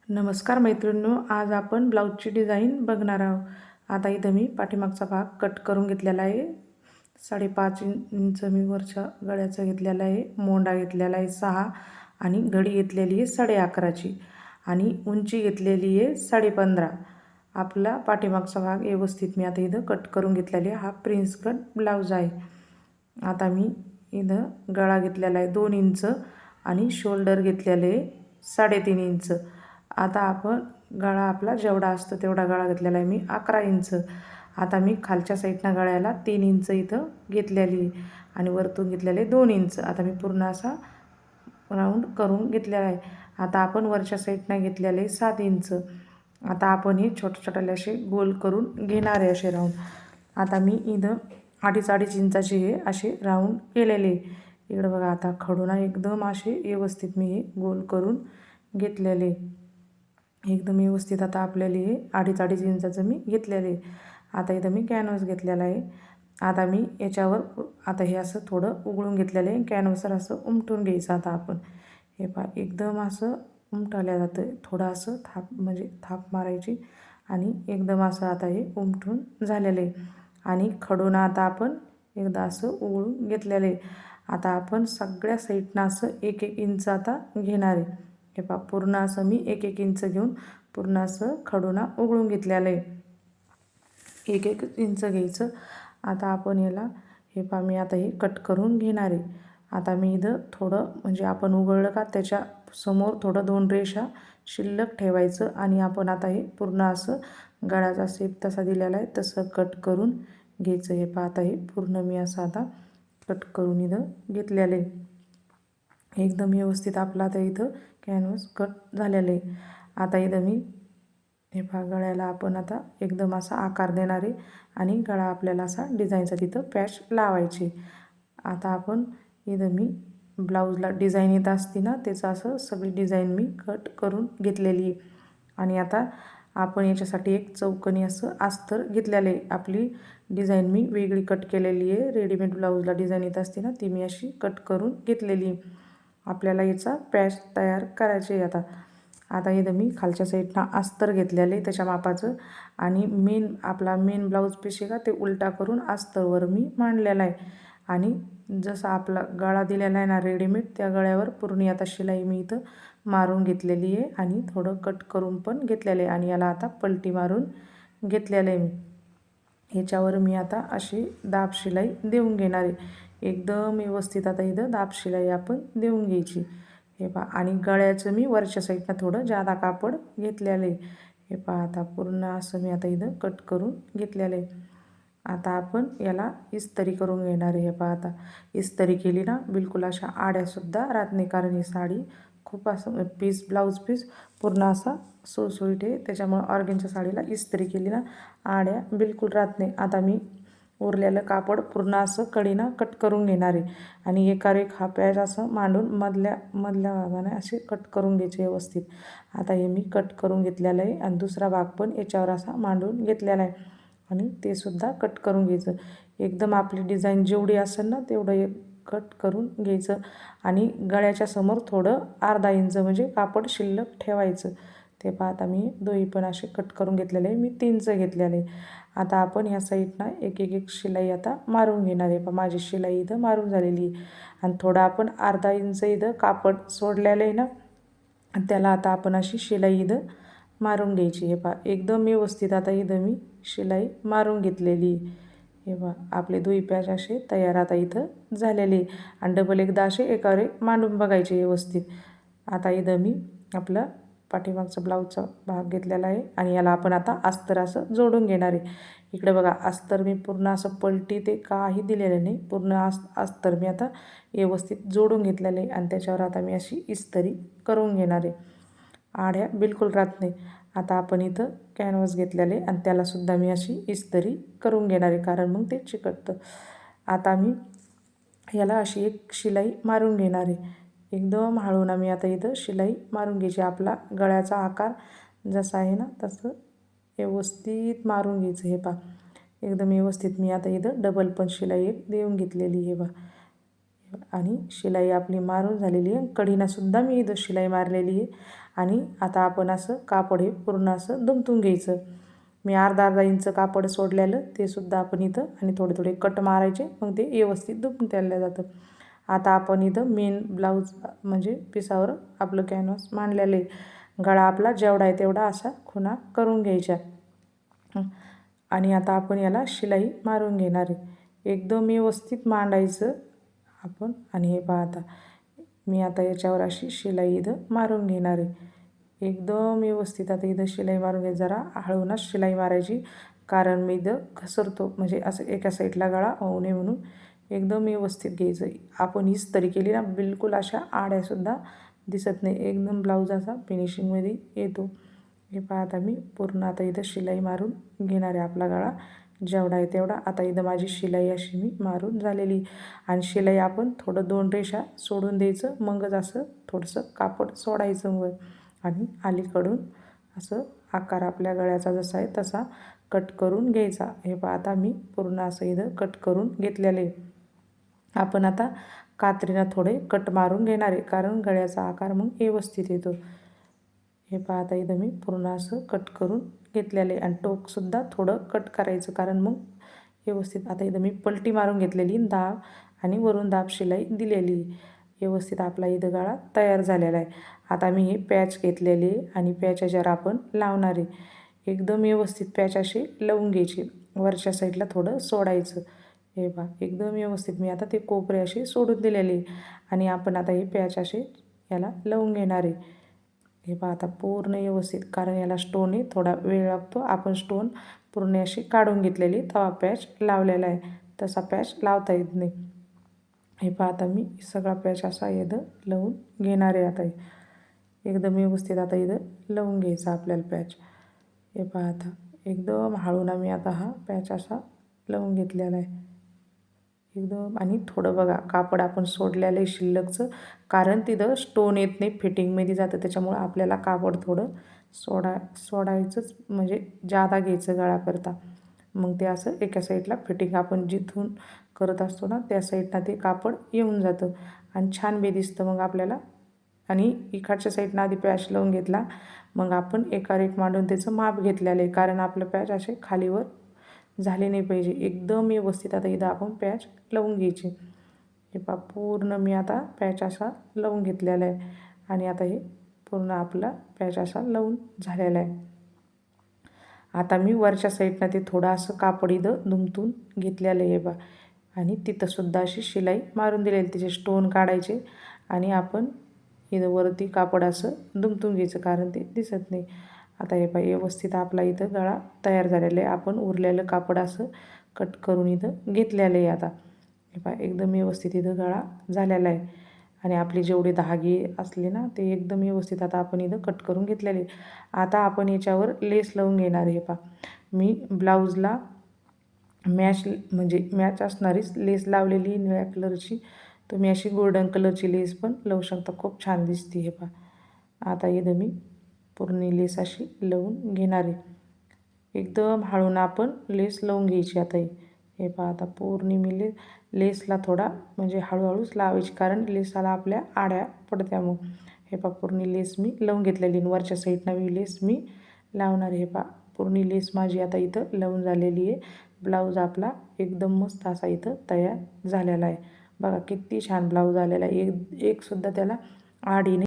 नमस्कार मैत्रिणींनो, आज आपण ब्लाऊजची डिझाईन बघणार आहोत. आता इथं मी पाठीमागचा भाग कट करून घेतलेला आहे. 5.5 इंच मी वरच्या गळ्याचा घेतलेला आहे. मोंडा घेतलेला आहे 6 आणि घडी घेतलेली आहे 11.5ची आणि उंची घेतलेली आहे 15.5. आपला पाठीमागचा भाग व्यवस्थित मी आता इथं कट करून घेतलेला आहे. हा प्रिन्स कट ब्लाऊज आहे. आता मी इथं गळा घेतलेला आहे 2 इंच आणि शोल्डर घेतलेले आहे 3.5 इंच. आता आपण गळा आपला जेवढा असतो तेवढा गळा घेतलेला आहे मी 11 इंच. आता मी खालच्या साईडनं गळ्याला 3 इंच इथं घेतलेली आहे आणि वरतून घेतलेले 2 इंच. आता मी पूर्ण असा राऊंड करून घेतलेला आहे. आता आपण वरच्या साईडनं घेतलेले 7 इंच. आता आपण हे छोटे असे गोल करून घेणार आहे असे राऊंड. आता मी इथं 2.5 इंचाचे हे असे राऊंड केलेले. इकडं बघा, आता खडूना एकदम असे व्यवस्थित मी हे गोल करून घेतलेले एकदम व्यवस्थित. आता आपल्याला हे 2.5 इंचाचं मी घेतलेलं आहे. आता इथं मी कॅनव्हास घेतलेला आहे. आता मी याच्यावर आता हे असं थोडं उघडून घेतलेलं आहे. कॅनव्हासवर असं उमटून घ्यायचं. आता आपण हे पहा, एकदम असं उमटवलं जातं. थोडं असं थाप मारायची आणि एकदम असं आता हे उमटून झालेलं आहे. आणि खडून आता आपण एकदा असं उघडून घेतलेलं आहे. आता आपण सगळ्या साईडनं असं 1-1 इंच आता घेणार आहे. हे पहा, पूर्ण असं मी 1-1 इंच घेऊन पूर्ण असं खडूना उघडून घेतलेलं आहे. 1-1 इंच घ्यायचं. आता आपण याला हे पहा, मी आता हे कट करून घेणार आहे. आता मी इथं थोडं आपण उघडलं का त्याच्या समोर थोडं 2 रेषा शिल्लक ठेवायचं आणि आपण आता हे पूर्ण असं गळ्याचा शेप तसा दिलेला आहे तसं कट करून घ्यायचं. हे पहा, आता हे पूर्ण मी असं आता कट करून इथं घेतलेलं आहे. एकदम व्यवस्थित आपला आता इथं कॅनव्हास कट झालेलं आहे. आता इथं मी हे पहा, गळ्याला आपण आता एकदम असा आकार देणार आहे आणि गळा आपल्याला असा डिझाईनचा तिथं पॅच लावायची. आता आपण इथं मी ब्लाऊजला डिझाईन येत असते ना, त्याचं असं सगळी डिझाईन मी कट करून घेतलेली आहे. आणि आता आपण याच्यासाठी एक चौकोनी असं अस्तर घेतलेलं आहे. आपली डिझाईन मी वेगळी कट केलेली आहे. रेडीमेड ब्लाऊजला डिझाईन येत असते ना, ती मी अशी कट करून घेतलेली आहे. आपल्याला याचा पॅच तयार करायचे आहे. आता इथं मी खालच्या साईडनं अस्तर घेतलेलं आहे त्याच्या मापाचं आणि आपला मेन ब्लाऊज पीस आहे का ते उलटा करून अस्तरवर मी मांडलेला आहे. आणि जसा आपला गळा दिलेला आहे ना रेडीमेड, त्या गळ्यावर पूर्ण आता शिलाई मी इथं मारून घेतलेली आहे आणि थोडं कट करून पण घेतलेलं आहे आणि याला आता पलटी मारून घेतलेलं आहे मी. ह्याच्यावर मी आता अशी दाब शिलाई देऊन घेणार आहे. एकदम व्यवस्थित आता इथं दाब शिलाई आपण देऊन घ्यायची. हे पहा, आणि गळ्याचं मी वरच्या साईडनं थोडं जादा कापड घेतलेलं आहे. हे पहा, आता पूर्ण असं मी आता इथं कट करून घेतलेलं आहे. आता आपण याला इस्त्री करून घेणार आहे. हे पहा, आता इस्त्री केली ना बिलकुल अशा आड्यासुद्धा राहत नाही, कारण ही साडी खूप असं ब्लाऊज पीस पूर्ण असा सुळसुळीत आहे. त्याच्यामुळं ऑर्गेनच्या साडीला इस्त्री केली ना आड्या बिलकुल राहत नाही. आता मी उरलेलं कापड पूर्ण असं कडीनं कट करून घेणार आहे आणि एकावर एक हा पॅच असं मांडून मधल्या भागाने असे कट करून घ्यायचे व्यवस्थित. आता हे मी कट करून घेतलेलं आहे आणि दुसरा भाग पण याच्यावर असा मांडून घेतलेला आहे आणि ते सुद्धा कट करून घ्यायचं. एकदम आपली डिझाईन जेवढी असेल ना तेवढं एक कट करून घ्यायचं आणि गळ्याच्या समोर थोडं अर्धा इंच कापड शिल्लक ठेवायचं. ते पहा, आता मी दोन्ही पण असे कट करून घेतलेले आहे. मी 3चं घेतलेलं आहे. आता आपण ह्या साईडनं एक शिलाई आता मारून घेणार आहे. पण माझी शिलाई इथं मारून झालेली आहे आणि थोडं आपण अर्धा इंच इथं कापड सोडलेलं आहे ना, त्याला आता आपण अशी शिलाई इथं मारून घ्यायची. हे पहा, एकदम व्यवस्थित आता इथं मी शिलाई मारून घेतलेली आहे. हे पहा, आपले दोन्ही पॅच असे तयार आता इथं झालेले आणि डबल एकदा असे एकावर एक मांडून बघायचे व्यवस्थित. आता इथं मी आपलं पाठीमागचा ब्लाऊजचा भाग घेतलेला आहे आणि याला आपण आता अस्तर असं जोडून घेणार आहे. इकडे बघा, अस्तर मी पूर्ण असं पलटी ते काही दिलेलं नाही, पूर्ण अस्तर मी आता व्यवस्थित जोडून घेतलेलं आहे आणि त्याच्यावर आता मी अशी इस्त्री करून घेणार आहे. आड्या बिलकुल राहत नाही. आता आपण इथं कॅनव्हास घेतलेले आणि त्यालासुद्धा मी अशी इस्त्री करून घेणार आहे, कारण मग ते चिकटतं. आता मी याला अशी एक शिलाई मारून घेणार आहे. एकदम हळून मी आता इथं शिलाई मारून घ्यायची. आपला गळ्याचा आकार जसा आहे ना तसं व्यवस्थित मारून घ्यायचं. हे पहा, एकदम व्यवस्थित मी आता इथं डबल पण शिलाई एक देऊन घेतलेली. हे पहा, आणि शिलाई आपली मारून झालेली आहे. कडीनासुद्धा मी इथं शिलाई मारलेली आहे आणि आता आपण असं कापड हे पूर्ण असं दुमतून घ्यायचं. मी अर्धा इंच कापड सोडलेलं ते सुद्धा आपण इथं आणि थोडे थोडे कट मारायचे, मग ते व्यवस्थित दुमून त्याला जातं. आता आपण इथं मेन ब्लाऊज म्हणजे पिसावर आपलं कॅनव्हास मांडलेलं आहे. गळा आपला जेवढा आहे तेवढा असा खुणा करून घ्यायच्या. आणि आता आपण याला शिलाई मारून घेणार आहे. एकदम व्यवस्थित मांडायचं आपण. आणि हे पहा आता मी आता याच्यावर अशी शिलाई इथं मारून घेणार आहे. एकदम व्यवस्थित आता इथं शिलाई मारून घ्यायची. जरा हळूनच शिलाई मारायची, कारण मी इथं घसरतो म्हणजे असं एका साईडला गळा होऊ नये म्हणून एकदम व्यवस्थित घ्यायचं. आपण इस्त्री केली ना बिलकुल अशा आड्यासुद्धा दिसत नाही, एकदम ब्लाऊज असा फिनिशिंगमध्ये येतो. हे पहा आता मी पूर्ण आता इथं शिलाई मारून घेणार आहे. आपला गळा जेवढा आहे तेवढा. आता इथं माझी शिलाई अशी मी मारून झालेली. आणि शिलाई आपण थोडं 2 रेषा सोडून द्यायचं, मगच असं थोडंसं कापड सोडायचं वर. आणि अलीकडून असं आकार आपल्या गळ्याचा जसा आहे तसा कट करून घ्यायचा. हे पहा आता मी पूर्ण असं इथं कट करून घेतलेलं आहे. आपण आता कात्रीनं थोडे कट मारून घेणार आहे, कारण गळ्याचा आकार मग व्यवस्थित येतो. हे पहा आता इथं मी पूर्ण असं कट करून घेतलेलं आहे. आणि टोकसुद्धा थोडं कट करायचं, कारण मग व्यवस्थित. आता इथं मी पलटी मारून घेतलेली, दाब आणि वरून दाब शिलाई दिलेली. व्यवस्थित आपला इथं गळा तयार झालेला आहे. आता मी हे पॅच घेतलेले आणि पॅच याच्यावर आपण लावणार आहे. एकदम व्यवस्थित पॅच अशी लावून घ्यायची. वरच्या साईडला थोडं सोडायचं. हे पहा एकदम व्यवस्थित मी आता ते कोपरे असे सोडून दिलेले. आणि आपण आता हे पॅच असे याला लावून घेणार आहे. हे पहा आता पूर्ण व्यवस्थित, कारण याला स्टोन आहे थोडा वेळ लागतो. आपण स्टोन पूर्ण अशी काढून घेतलेली, तवा पॅच लावलेला आहे. तसा पॅच लावता येत नाही. हे पहा आता मी सगळा पॅच असा इथं लावून घेणार आहे. आता एकदम व्यवस्थित आता इथं लावून घ्यायचा आपल्याला पॅच. हे पहा आता एकदम हळून मी आता हा पॅच असा लावून घेतलेला आहे एकदम. आणि थोडं बघा कापड आपण सोडलेलं आहे शिल्लकचं, कारण तिथं स्टोन येत नाही, फिटिंगमध्ये जातं. त्याच्यामुळं आपल्याला कापड थोडं सोडायचंच म्हणजे जादा घ्यायचं गळाकरता. मग ते असं एका साईडला फिटिंग आपण जिथून करत असतो ना त्या साईडला ते कापड येऊन जातं आणि छान बी दिसतं मग आपल्याला. आणि इकडच्या साईडनं आधी पॅच लावून घेतला, मग आपण एकावर एक मांडून त्याचं माप घेतलेलं आहे, कारण आपलं पॅच असे खालीवर झाले नाही पाहिजे. एकदम व्यवस्थित आता इथं आपण पॅच लावून घ्यायची. हे पहा पूर्ण मी आता पॅच असा लावून घेतलेला आहे. आणि आता हे पूर्ण आपला पॅच असा लावून झालेला आहे. आता मी वरच्या साईडनं ते थोडं असं कापड इथं दुमतून घेतलेलं आहे बा. आणि तिथंसुद्धा अशी शिलाई मारून दिलेली. तिचे स्टोन काढायचे आणि आपण इथं वरती कापड असं दुमतून घ्यायचं, कारण ते दिसत नाही. आता हे पहा व्यवस्थित आपला इथं गळा तयार झालेला आहे. आपण उरलेलं कापड असं कट करून इथं घेतलेलं आहे. आता हे पहा एकदम व्यवस्थित इथं गळा झालेला आहे. आणि आपले जेवढे धागे असले ना ते एकदम व्यवस्थित आता आपण इथं कट करून घेतलेले. आता आपण याच्यावर लेस लावून घेणार आहे. पहा मी ब्लाऊजला मॅच असणारीच लेस लावलेली निळ्या कलरची. तुम्ही अशी गोल्डन कलरची लेस पण लावू शकता, खूप छान दिसते. हे पहा आता इथं मी पूर्ण लेस अशी लावून घेणार आहे. एकदम हळून आपण लेस लावून घ्यायची. आता हे पहा आता पूर्ण मी लेसला थोडा म्हणजे हळूहळूच लावायची, कारण लेसाला आपल्या आड्या पडत्या मग. हे पहा पूर्ण लेस मी लावून घेतलेली. वरच्या साईडनं मी लेस मी लावणार. हे पहा पूर्ण लेस माझी आता इथं लावून झालेली आहे. ब्लाऊज आपला एकदम मस्त असा इथं तयार झालेला आहे. बघा किती छान ब्लाऊज आलेला आहे. एकसुद्धा त्याला आडी नाही.